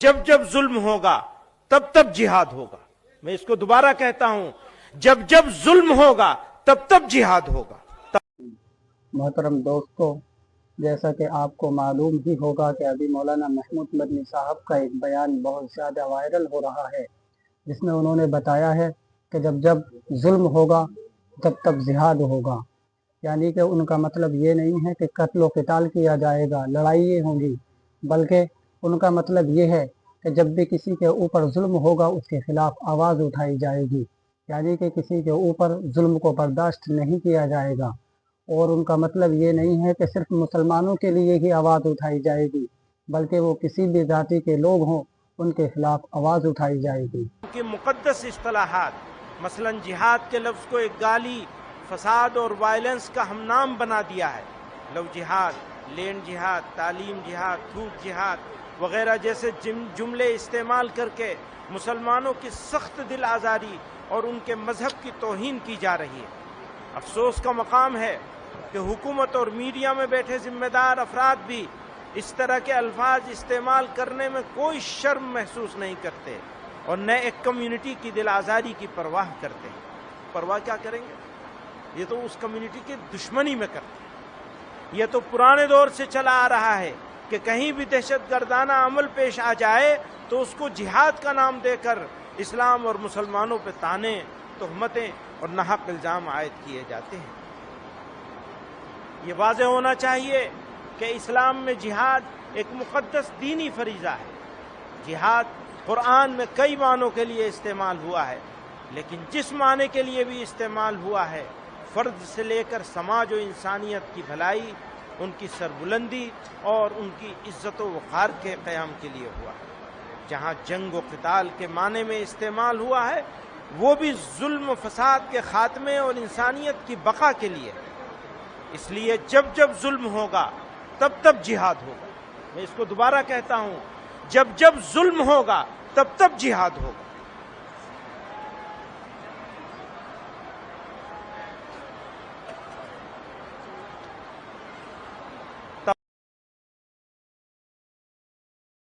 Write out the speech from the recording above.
जब जब जुल्म होगा तब तब जिहाद होगा। मैं इसको दोबारा कहता हूं, जब जब जुल्म होगा तब तब जिहाद होगा। मोहतरम दोस्तों, जैसा कि आपको मालूम ही होगा कि अभी मौलाना महमूद मदनी साहब का एक बयान बहुत ज़्यादा वायरल हो रहा है, जिसमें उन्होंने बताया है कि जब जब जुल्म होगा तब तब जिहाद होगा। यानी कि उनका मतलब ये नहीं है कि कत्ल व क़िताल किया जाएगा, लड़ाइयाँ होंगी, बल्कि उनका मतलब ये है कि जब भी किसी के ऊपर जुल्म होगा उसके खिलाफ आवाज़ उठाई जाएगी। यानी कि किसी के ऊपर जुल्म को बर्दाश्त नहीं किया जाएगा। और उनका मतलब ये नहीं है कि सिर्फ मुसलमानों के लिए ही आवाज़ उठाई जाएगी, बल्कि वो किसी भी जाति के लोग हों उनके खिलाफ आवाज़ उठाई जाएगी। कि मुक़द्दस इस्तिलाहात मसलन जिहाद के लफ्ज़ को एक गाली, फसाद और वायलेंस का हम नाम बना दिया है। लव जिहाद, लैंड जिहाद, तालीम जिहाद, थूक जिहाद वगैरह जैसे जुमले इस्तेमाल करके मुसलमानों की सख्त दिल आज़ारी और उनके मजहब की तौहीन की जा रही है। अफसोस का मकाम है कि हुकूमत और मीडिया में बैठे जिम्मेदार अफराद भी इस तरह के अल्फाज इस्तेमाल करने में कोई शर्म महसूस नहीं करते और न एक कम्युनिटी की दिल आज़ारी की परवाह करते हैं। परवाह क्या करेंगे? ये तो उस कम्युनिटी की दुश्मनी में करते हैं। ये तो पुराने दौर से चला आ रहा है कि कहीं भी दहशतगर्दाना अमल पेश आ जाए तो उसको जिहाद का नाम देकर इस्लाम और मुसलमानों पर ताने, तहमतें और नाहक इल्ज़ाम आयद किए जाते हैं। ये वाज़ेह होना चाहिए कि इस्लाम में जिहाद एक मुक़द्दस दीनी फरीज़ा है। जिहाद कुरान में कई मानों के लिए इस्तेमाल हुआ है, लेकिन जिस माने के लिए भी इस्तेमाल हुआ है, फ़र्द से लेकर समाज और इंसानियत की भलाई, उनकी सरबुलंदी और उनकी इज़्ज़त व वक़ार के क़याम के लिए हुआ है। जहाँ जंग व क़िताल के माने में इस्तेमाल हुआ है, वो भी जुल्म फसाद के खात्मे और इंसानियत की बका के लिए। इसलिए जब जब जुल्म होगा तब तब जिहाद होगा। मैं इसको दोबारा कहता हूँ, जब जब जुल्म होगा तब तब जिहाद होगा।